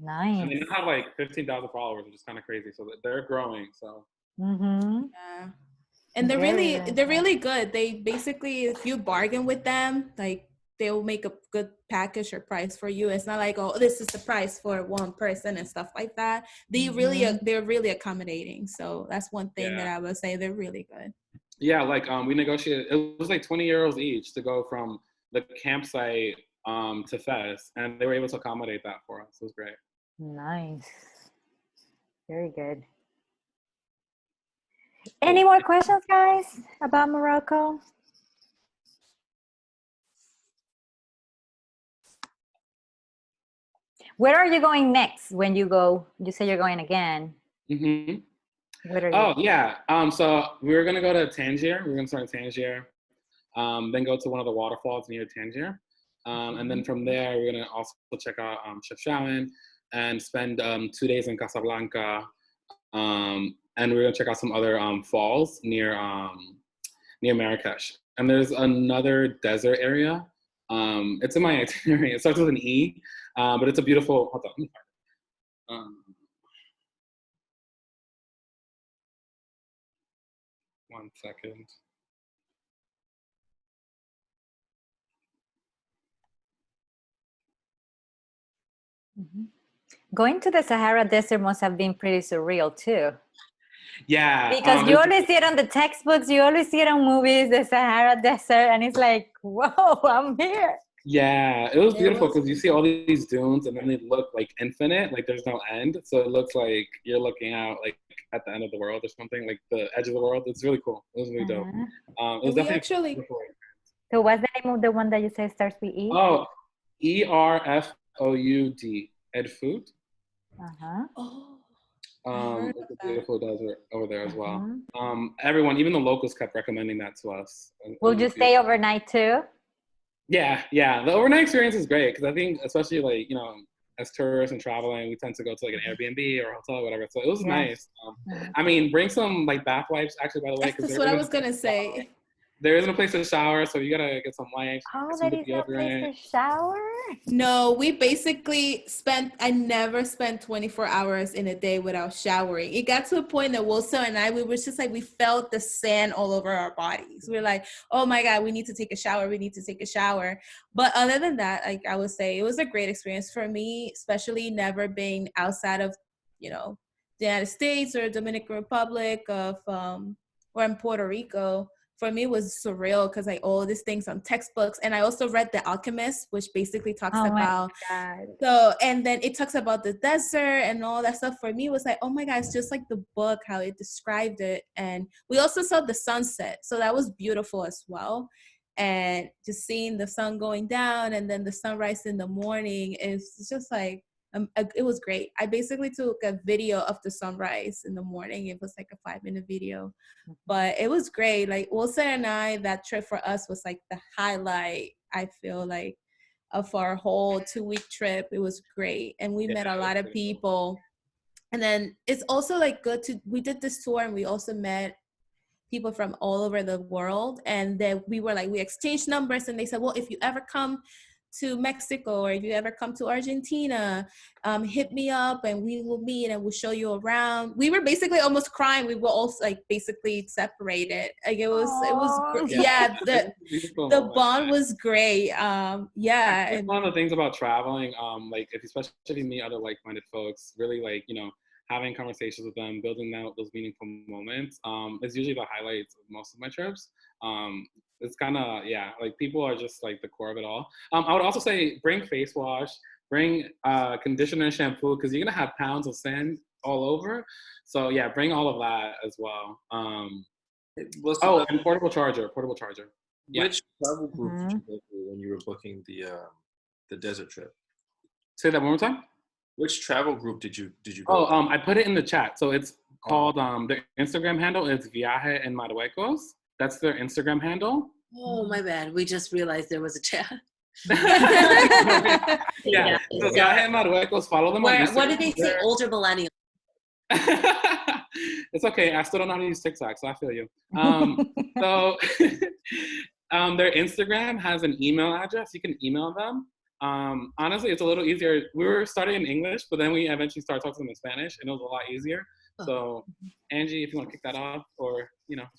Nice. And they now have like 15,000 followers, which is kind of crazy. So they're growing. So. Yeah. And they're really good. They basically, if you bargain with them, like they'll make a good package or price for you. It's not like, oh, this is the price for one person and stuff like that. They're really accommodating. So that's one thing that I would say they're really good. Yeah, like we negotiated. It was like 20 euros each to go from the campsite to Fez, and they were able to accommodate that for us. It was great. Nice. Very good. Any more questions, guys, about Morocco? Where are you going next when you go? You say you're going again. Where are you? Oh, yeah. So we were going to go to Tangier. We're going to start in Tangier. Then go to one of the waterfalls near Tangier. And then from there, we're going to also check out Chefchaouen and spend 2 days in Casablanca. And we're going to check out some other falls near Marrakech. And there's another desert area. It's in my itinerary. It starts with an E, but it's a beautiful, hold on. One second. Going to the Sahara Desert must have been pretty surreal too. Yeah. Because you always see it on the textbooks, you always see it on movies, the Sahara Desert, and it's like, whoa, I'm here. Yeah, it was beautiful because you see all these dunes and then they look like infinite, like there's no end. So it looks like you're looking out like at the end of the world or something, like the edge of the world. It's really cool. It was really dope. It was definitely beautiful. So what's the name of the one that you say starts with E? Oh, ERFOUD, Ed Food. It's a beautiful desert over there as well. Everyone, even the locals kept recommending that to us. Will you stay overnight too? Yeah. The overnight experience is great because I think, especially like, you know, as tourists and traveling, we tend to go to like an Airbnb or a hotel or whatever. So it was nice. I mean, bring some like bath wipes, actually, by the way. That's what I was going to say. There isn't a place to shower, so you gotta get some wipes. Oh, there is no place to shower? No, we basically I never spent 24 hours in a day without showering. It got to a point that Wilson and I, we were just like, we felt the sand all over our bodies. We were like, oh my God, we need to take a shower. But other than that, like I would say, it was a great experience for me, especially never being outside of, you know, the United States or Dominican Republic or in Puerto Rico. For me, it was surreal because all these things on textbooks. And I also read The Alchemist, which basically talks about, and then it talks about the desert and all that stuff. For me, it was like, oh my God, it's just like the book, how it described it. And we also saw the sunset. So that was beautiful as well. And just seeing the sun going down and then the sunrise in the morning is just like, it was great. I basically took a video of the sunrise in the morning. It was like a 5-minute video, but it was great. Like Wilson and I, that trip for us was like the highlight, I feel like, of our whole 2-week trip. It was great. And we met a lot of people. And then it's also like we did this tour and we also met people from all over the world. And then we exchanged numbers and they said, well, if you ever come to Mexico or if you ever come to Argentina, hit me up and we will meet and we'll show you around. We were basically almost crying. We were also like basically separated. Like it was the bond was great. It's one of the things about traveling, like especially if you meet other like-minded folks, really like, you know, having conversations with them, building out those meaningful moments is usually the highlights of most of my trips. It's kind of, like people are just like the core of it all. I would also say bring face wash, bring conditioner and shampoo, because you're going to have pounds of sand all over. So yeah, bring all of that as well. And portable charger. Which travel group did you go to when you were booking the desert trip? Say that one more time. Which travel group did you go? I put it in the chat. So it's called their Instagram handle is Viaje en Marruecos. That's their Instagram handle. Oh, my bad. We just realized there was a chat. So Viaje en Marruecos. Follow them on Instagram. What did they say? Older millennials. It's okay. I still don't know how to use TikTok, so I feel you. So their Instagram has an email address. You can email them. Honestly, it's a little easier. We were starting in English, but then we eventually started talking to them in Spanish, and it was a lot easier. So, Angie, if you want to kick that off, or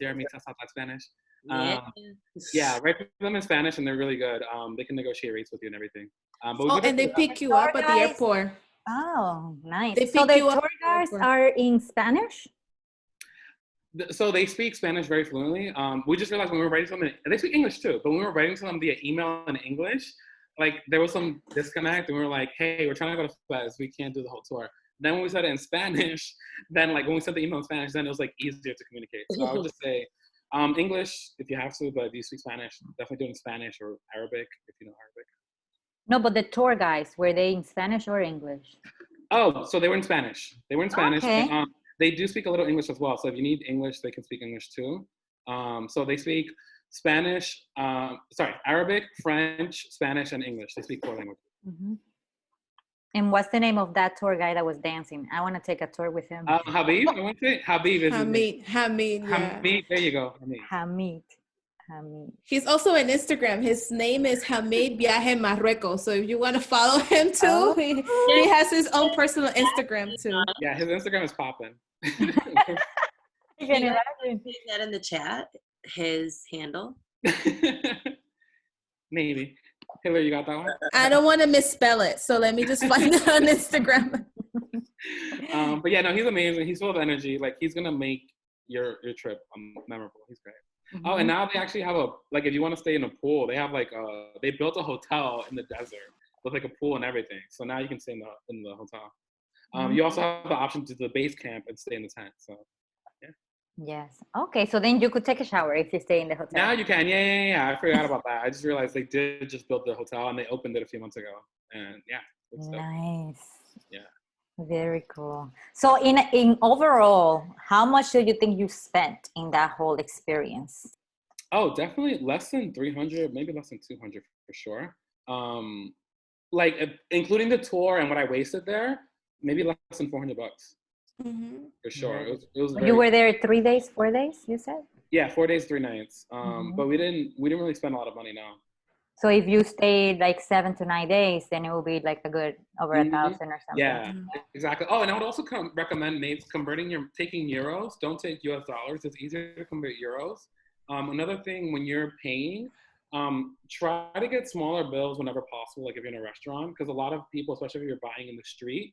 Jeremy, test out that Spanish. Yeah, write for them in Spanish, and they're really good. They can negotiate rates with you and everything. And they pick you up at the airport. Oh, nice. They so pick the you up tour guides are in Spanish? So they speak Spanish very fluently. We just realized when we were writing something, they speak English too, but when we were writing to them via email in English, like there was some disconnect, and we were like, hey, we're trying to go to Fez, we can't do the whole tour. Then when we said it in Spanish, then like when we sent the email in Spanish, then it was like easier to communicate. So I would just say English if you have to, but if you speak Spanish, definitely do it in Spanish or Arabic if you know Arabic. No, but the tour guides, were they in Spanish or English? Oh, so they were in Spanish. They were in Spanish. Okay. And, they do speak a little English as well. So if you need English, they can speak English too. So they speak Spanish, Arabic, French, Spanish, and English. They speak 4 languages. Mm-hmm. And what's the name of that tour guide that was dancing? I want to take a tour with him. Habib, I want to say Habib is his name. Hamid, yeah. Hamid, there you go. Hamid. He's also on Instagram. His name is Hamid Viaje Marruecos. So if you want to follow him too, he has his own personal Instagram too. Yeah, his Instagram is popping. You can imagine. Put that in the chat, his handle. Maybe. Hillary, you got that one? I don't want to misspell it, so let me just find it on Instagram. But yeah, no, he's amazing. He's full of energy. Like he's gonna make your trip memorable. He's great. Mm-hmm. Oh, and now they actually have if you want to stay in a pool, they have they built a hotel in the desert with like a pool and everything. So now you can stay in the hotel. You also have the option to do the base camp and stay in the tent. So yeah. Yes. Okay. So then you could take a shower if you stay in the hotel. Now you can. Yeah. I forgot about that. I just realized they did just build the hotel and they opened it a few months ago. And yeah. Nice. Yeah. Very cool. So in overall, how much do you think you spent in that whole experience? Oh, definitely less than 300, maybe less than 200 for sure. Including the tour and what I wasted there, maybe less than $400 for sure. It was you were there 3 days, 4 days, you said? Yeah, 4 days, 3 nights. But we didn't really spend a lot of money now. So if you stayed like 7 to 9 days, then it will be like a good over 1,000 or something. Yeah, exactly. Oh, and I would also recommend taking euros. Don't take US dollars. It's easier to convert euros. Another thing, when you're paying, try to get smaller bills whenever possible. Like if you're in a restaurant, because a lot of people, especially if you're buying in the street,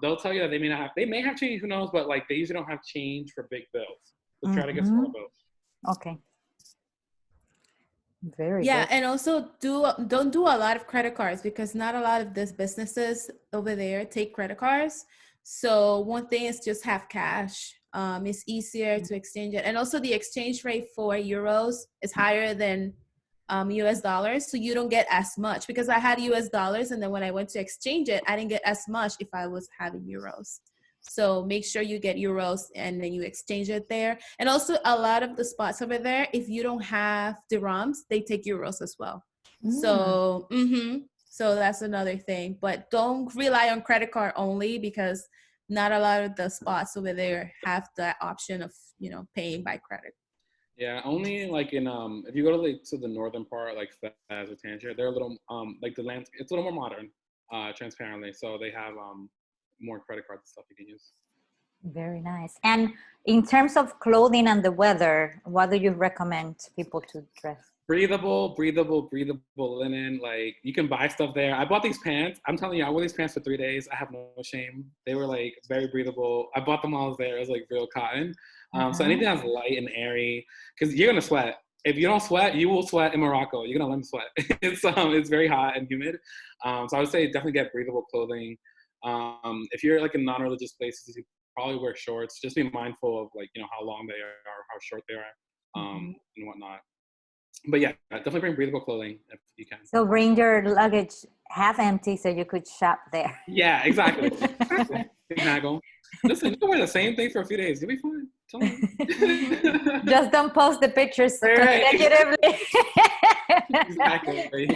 they'll tell you that they may have change. Who knows? But like they usually don't have change for big bills. So try to get smaller bills. Okay. Very good. And also don't do a lot of credit cards because not a lot of these businesses over there take credit cards. So one thing is just have cash. It's easier to exchange it, and also the exchange rate for euros is higher than US dollars, so you don't get as much. Because I had US dollars, and then when I went to exchange it, I didn't get as much if I was having euros. So make sure you get euros and then you exchange it there. And also a lot of the spots over there, if you don't have dirhams, they take euros as well. So that's another thing. But don't rely on credit card only because not a lot of the spots over there have that option of, paying by credit. Yeah, only like in if you go to the northern part, like Fez or Tangier, they're a little the land, it's a little more modern, transparently. So they have more credit cards and stuff you can use. Very nice. And in terms of clothing and the weather, what do you recommend people to dress? Breathable linen. Like you can buy stuff there. I bought these pants. I'm telling you, I wore these pants for 3 days. I have no shame. They were like very breathable. I bought them while I was there. It was like real cotton. So anything that's light and airy, because you're gonna sweat. If you don't sweat, you will sweat in Morocco. You're gonna learn to sweat. It's very hot and humid. So I would say definitely get breathable clothing. If you're like in non-religious places, you probably wear shorts. Just be mindful of how long they are, how short they are, and whatnot. But yeah, definitely bring breathable clothing if you can. So bring your luggage half empty so you could shop there. Yeah, exactly. Haggle. Listen, you can wear the same thing for a few days. You'll be fine. Just don't post the pictures consecutively. Exactly.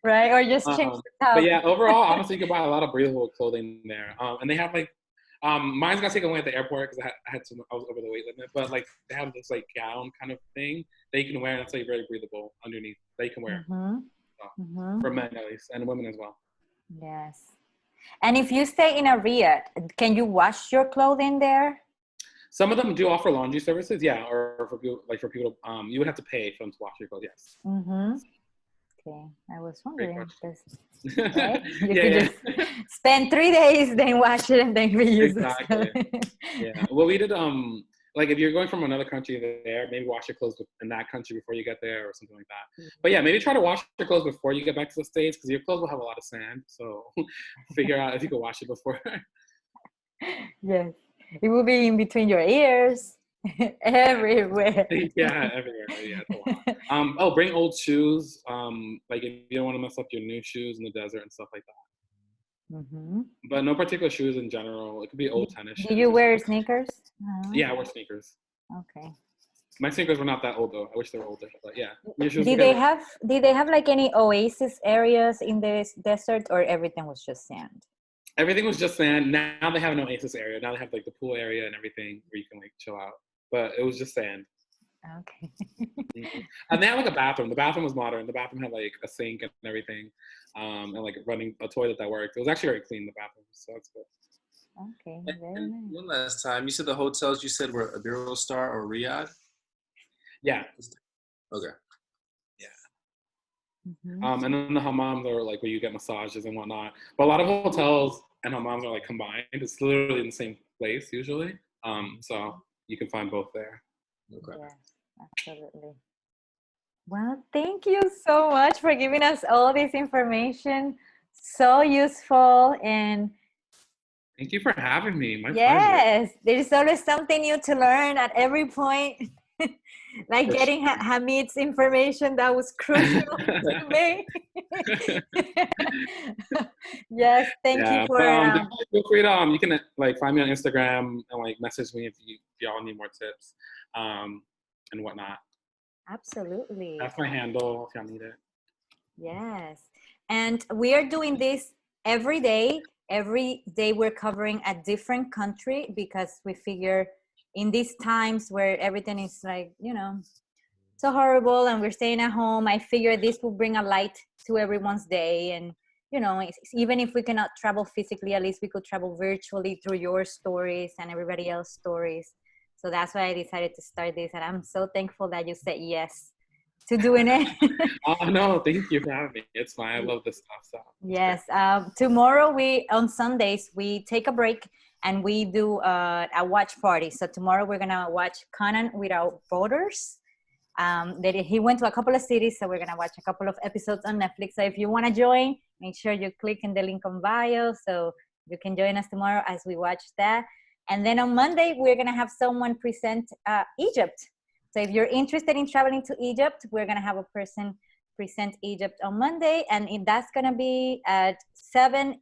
Right, or just change the top. But yeah, overall, honestly, you can buy a lot of breathable clothing there. And they have Mine's got taken away at the airport because I was over the weight limit. But like they have this like gown kind of thing that you can wear, and it's like very breathable underneath that you can wear for men at least and women as well. Yes. And if you stay in a riad, can you wash your clothing there? Some of them do offer laundry services, yeah, or for people, you would have to pay for them to wash your clothes, yes. Okay, I was wondering because Right? you could just spend 3 days, then wash it, and then reuse exactly. it. Yeah. Well, we did like if you're going from another country there, maybe wash your clothes in that country before you get there or something like that. But yeah, maybe try to wash your clothes before you get back to the States because your clothes will have a lot of sand. So figure out if you can wash it before. Yes. It will be in between your ears, everywhere. Yeah, everywhere. Yeah, it's a lot. Bring old shoes. Like if you don't want to mess up your new shoes in the desert and stuff like that. But no particular shoes in general. It could be old tennis shoes. Do you wear sneakers? Yeah, I wear sneakers. Okay. My sneakers were not that old though. I wish they were older. But yeah. Did they have like any oasis areas in this desert, or everything was just sand? Everything was just sand. Now they have an oasis area. Now they have like the pool area and everything where you can like chill out. But it was just sand. Okay. And they had like a bathroom. The bathroom was modern. The bathroom had like a sink and everything, and like running a toilet that worked. It was actually very clean, the bathroom, so that's good. Okay, very nice. One last time, you said the hotels you said were Iberostar or Riyadh? Yeah. Okay. Yeah. And then the hammams are like where you get massages and whatnot. But a lot of hotels and hammams are like combined. It's literally in the same place usually. So you can find both there. Okay. Yes, absolutely. Well, thank you so much for giving us all this information. So useful. And thank you for having me. My pleasure. Yes, there's always something new to learn at every point. Like getting Hamid's information, that was crucial to me. Yes, thank you for. Feel free to you can like find me on Instagram and like message me if y'all need more tips, and whatnot. Absolutely. That's my handle if y'all need it. Yes, and we are doing this every day. Every day we're covering a different country because we figure in these times where everything is like, so horrible and we're staying at home, I figure this will bring a light to everyone's day. And, even if we cannot travel physically, at least we could travel virtually through your stories and everybody else's stories. So that's why I decided to start this. And I'm so thankful that you said yes to doing it. Oh, no, thank you for having me. It's fine. I love this stuff. So yes. Tomorrow on Sundays, we take a break and we do a watch party. So tomorrow we're going to watch Conan Without Borders. He went to a couple of cities, so we're going to watch a couple of episodes on Netflix. So if you want to join, make sure you click in the link on bio so you can join us tomorrow as we watch that. And then on Monday, we're going to have someone present Egypt. So if you're interested in traveling to Egypt, we're going to have a person present Egypt on Monday. And that's going to be at 7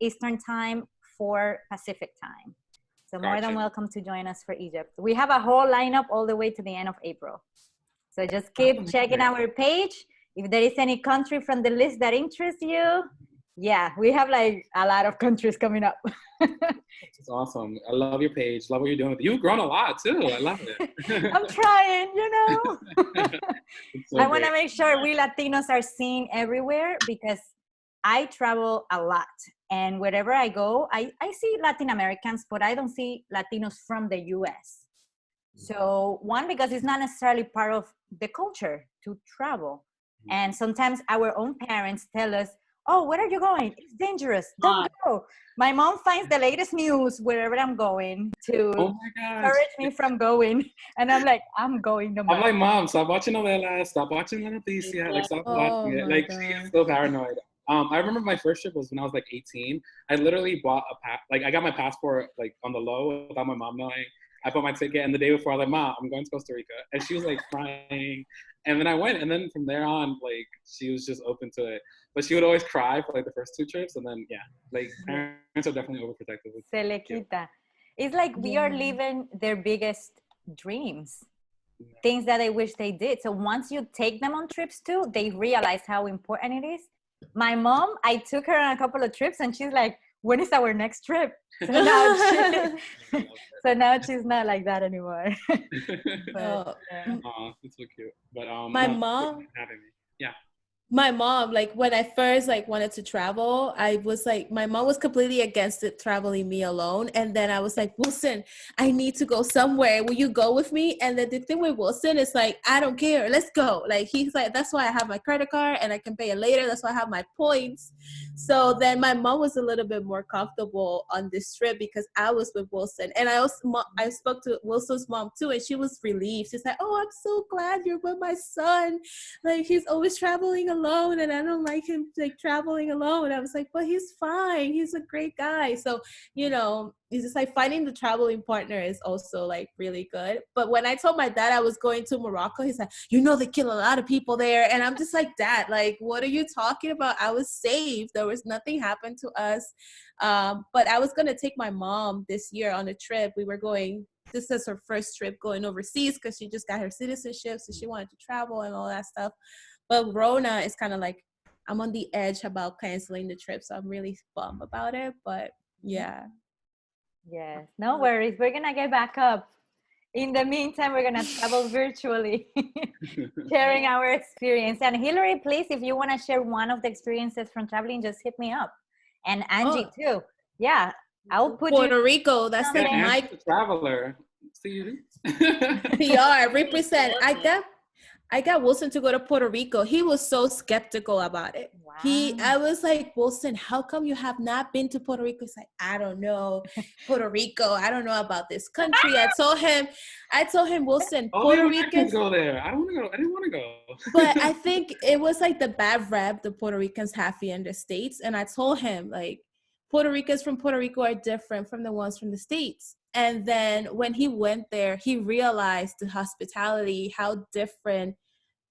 Eastern time, 4 Pacific time. So more than welcome to join us for Egypt. We have a whole lineup all the way to the end of April. So just keep checking our page. If there is any country from the list that interests you, we have like a lot of countries coming up. It's awesome. I love your page. Love what you're doing with it. You've grown a lot too. I love it. I'm trying, So I want to make sure we Latinos are seen everywhere because I travel a lot. And wherever I go, I see Latin Americans, but I don't see Latinos from the US. So one, because it's not necessarily part of the culture to travel. And sometimes our own parents tell us, oh, where are you going? It's dangerous. Don't go. My mom finds the latest news wherever I'm going to encourage me from going. And I'm like, I'm going no matter. I'm like, Mom, stop watching novelas. Stop watching La Noticia. Like, stop watching it. Like, she is so paranoid. I remember my first trip was when I was like 18. I literally bought I got my passport like on the low without my mom knowing. I bought my ticket, and the day before I was like, Mom, I'm going to Costa Rica. And she was like crying. And then I went, and then from there on, like, she was just open to it. But she would always cry for like the first 2 trips, and then like parents are definitely overprotective. Se le quita. It's like we are living their biggest dreams, things that they wish they did. So once you take them on trips too, they realize how important it is. My mom, I took her on a couple of trips, and she's like, when is our next trip? So now, so now she's not like that anymore. Oh, Aw, it's so cute. But my no, mom, thanks for having me. Yeah. my mom, like when I first like wanted to travel, I was like, my mom was completely against it traveling me alone. And then I was like, Wilson, I need to go somewhere. Will you go with me? And then the thing with Wilson is like, I don't care. Let's go. Like he's like, that's why I have my credit card and I can pay it later. That's why I have my points. So then my mom was a little bit more comfortable on this trip because I was with Wilson. And I also I spoke to Wilson's mom too, and she was relieved. She's like, oh, I'm so glad you're with my son. Like he's always traveling alone and I don't like him like traveling alone. I was like, but he's fine. He's a great guy. So, you know, it's just like finding the traveling partner is also like really good. But when I told my dad I was going to Morocco, he's like, you know, they kill a lot of people there. And I'm just like, Dad, like, what are you talking about? I was safe. There was nothing happened to us. But I was going to take my mom this year on a trip. We were going, this is her first trip going overseas because she just got her citizenship. So she wanted to travel and all that stuff. But Rona is kind of like, I'm on the edge about canceling the trip. So I'm really bummed about it. But yeah. Yes, no worries. We're gonna get back up. In the meantime, we're gonna travel virtually, sharing our experience. And Hillary, please, if you want to share one of the experiences from traveling, just hit me up. And Angie too. Yeah, I'll put Puerto Rico. That's like Yeah, my Angie's a traveler. See PR represent. I got Wilson to go to Puerto Rico. He was so skeptical about it. Wow. I was like, Wilson, how come you have not been to Puerto Rico? He's like, I don't know. Puerto Rico, I don't know about this country. I told him, Wilson, All Puerto the Americans Ricans go there. I don't want to go. I didn't want to go. but I think it was like the bad rep the Puerto Ricans have here in the States. And I told him, like, Puerto Ricans from Puerto Rico are different from the ones from the States. And then when he went there, he realized the hospitality, how different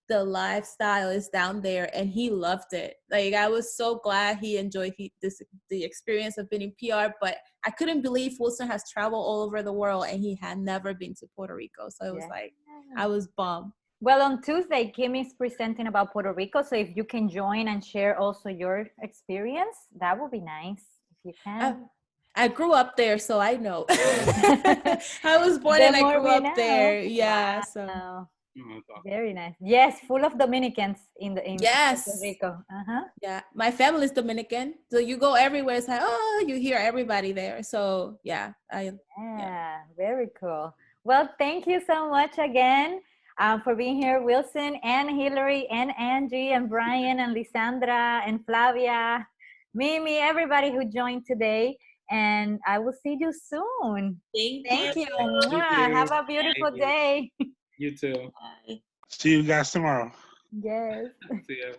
the lifestyle is down there, and he loved it. Like I was so glad he enjoyed the experience of being in PR, but I couldn't believe Wilson has traveled all over the world and he had never been to Puerto Rico. So it was like, I was bummed. Well, on Tuesday, Kim is presenting about Puerto Rico. So if you can join and share also your experience, that would be nice if you can. I grew up there, so I know. I was born and I grew up there. Yeah. Wow. So Oh, that's awesome. Very nice. Yes, full of Dominicans in yes. Puerto Rico. Yeah, my family is Dominican, so you go everywhere. It's like, oh, you hear everybody there. So yeah, yeah, very cool. Well, thank you so much again for being here, Wilson and Hillary and Angie and Brian and Lisandra and Flavia, Mimi, everybody who joined today. And I will see you soon. Thank you. Thank you. Have a beautiful day. You too. Bye. See you guys tomorrow. Yes. See ya.